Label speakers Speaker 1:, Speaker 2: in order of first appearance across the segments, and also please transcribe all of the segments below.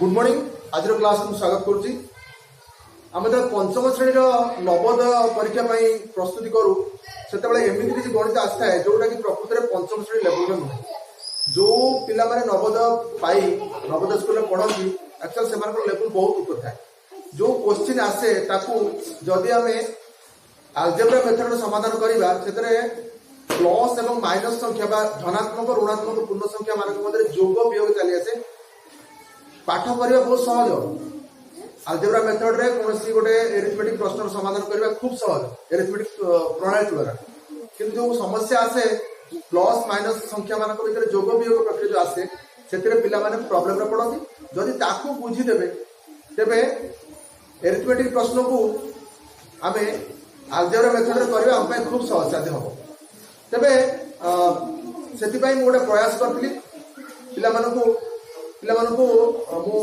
Speaker 1: good morning आज class को स्वागत करुच्ची आम जो पंचम श्रेणी नवोदय परीक्षा प्रस्तुति करूँ से एमती किसी गणित आसता है जोटा कि प्रकृत में पंचम श्रेणी लेवल नुहे जो पिला माने नवोदय स्कूल में पढ़ती एक्चुअल से लेवल बहुत ऊपर था जो क्वेश्चन आसे जदि आम आलजेब्रा मेथड समाधान करवा से प्लस एवं माइनस संख्या धनात्मक ऋणात्मक पूर्ण संख्या मान मध्य जोग वियोग चली आसे पाठ करने बहुत सहज आलजेब्रा मेथड रे कौन गोटे एरिथमेटिक प्रश्न समाधान करने खूब सहज एरिथमेटिक प्रणाली तुलन किंतु जो समस्या आसे प्लस माइनस संख्या मान भर जोग वियोग प्रक्रिया जो आसे से पिला माने प्रॉब्लम रे पड़ती जदि ताकू बुझीदेवे तेबे एरिथमेटिक प्रश्न को आम आलजेब्रा मेथड रे करबा हम खूब सहज साध्य हम तेबे से गोटे प्रयास करी पिलाମାନଙ୍କୁ ମୁଁ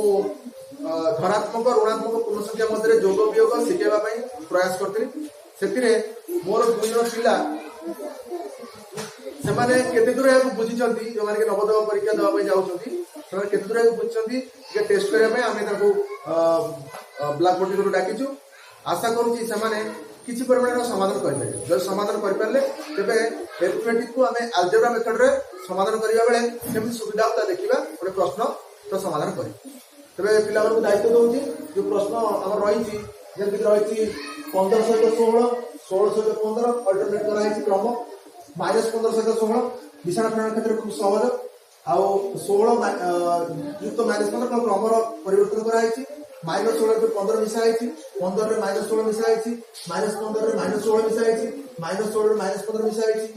Speaker 1: ଧନାତ୍ମକ ଋଣାତ୍ମକ ପୂର୍ଣ୍ଣ ସଂଖ୍ୟା ମଧ୍ୟରେ ଯୋଗ ବିୟୋଗ ଶିଖାଇବା ପାଇଁ ପ୍ରୟାସ କରିଥିଲି ସେଥିରେ ମୋର ଦୁଇ ଜଣ ପିଲା ସେମାନେ କେତେ ଦୂର ଏହାକୁ ବୁଝିଛନ୍ତି ଯେଉଁମାନେ କି ନବୋଦୟ ପରୀକ୍ଷା ଦେବା ପାଇଁ ଯାଉଛନ୍ତି ସେମାନେ କେତେ ଦୂର ଏହାକୁ ବୁଝିଛନ୍ତି ଟିକେ ଟେଷ୍ଟ କରିବା ପାଇଁ ଆମେ ତାଙ୍କୁ ବ୍ଲାକ୍ ବୋର୍ଡ ଡାକିଛୁ ଆଶା କରୁଛି ସେମାନେ କିଛି ପରିମାଣର ସମାଧାନ କରିପାରିବେ ଯଦି ସମାଧାନ କରିପାରିଲେ ତେବେ ଏରିଥମେଟିକ୍ କୁ ଆମେ ଆଲଜେବ୍ରା ମେଥଡରେ ସମାଧାନ କରିବା ବେଳେ କେମିତି ସୁବିଧା ହବ ତା ଦେଖିବା ଗୋଟେ ପ୍ରଶ୍ନ तो समाधान करें तेरे पिला दायित्व दौर जो प्रश्न आम रही जमी रही 15 सहित 16 16 सहित 15 अल्टरनेट कराई क्रम -15 सहित 16 विषाण प्रणाली क्षेत्र में खूब सहज आउ 16 युक्त -15 क्रम परिवर्तन कराई -16 15 मिसाई 15 रे -16 मिसाई -15 रे -16 मिसाई -16 रे -15 मिसाई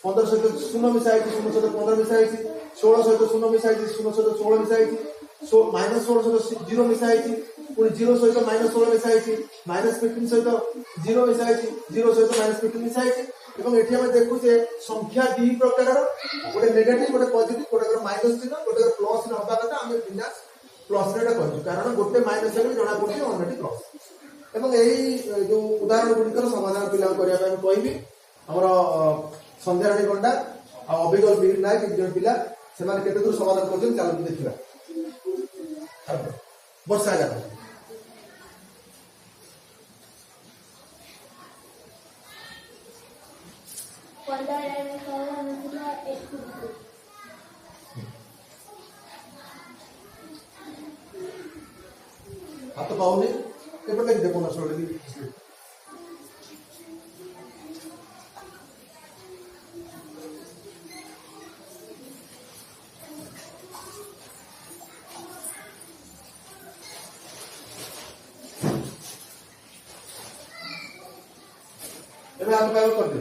Speaker 1: 15 सहित 0 मिसाई 0 सहित 15 मिसाई 16 सहित 0 मिसाई 0 सहित 16 मिसाई -16 सहित 0 मिसाई पुणी 0 सहित -16 मिसाई -15 सहित 0 मिसाई 0 सहित -15 मिसाई एवं एठी हम देखुचे संख्या दी प्रकार गोटे नेगेटिव गोटे पॉजिटिव गोटे माइनस चिन्ह गोटे प्लस चिन्ह हवा कथा आम बिना प्लस रेटा कहूँ कारण गोटे माइनस हेल्ले जना पड़ी अन्यटी प्लस एवं यही जो उदाहरण गुड़िकर समाधान पिला करने कहबी आमर संध्याराणी पंडा आ अभिगल बीर नायक जन पिला से केते दूर समाधान कर चलते देखा वर्षा जा हाथ पाऊनी एपटे देखो ना छोड़ हाथ पाव कर दे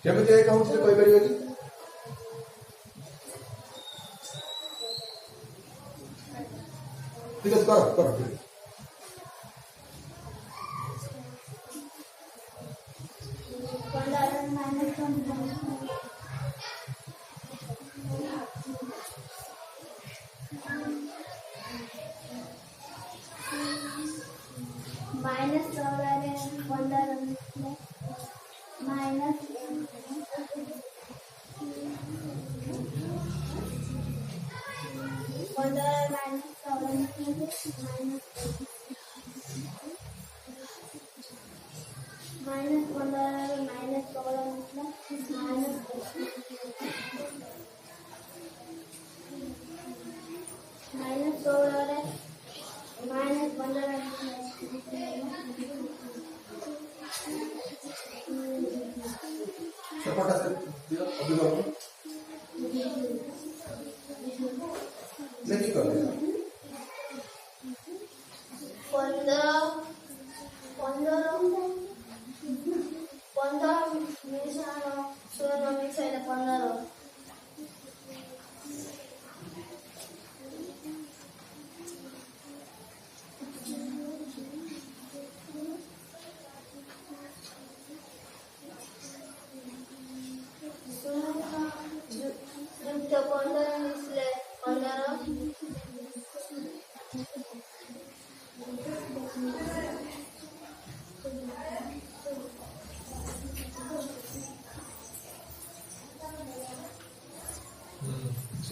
Speaker 1: केमिति एक काउंट से कोई परियो जी ठीक है करो ठीक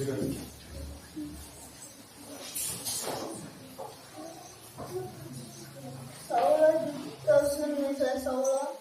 Speaker 2: 熟了就是那些熟了。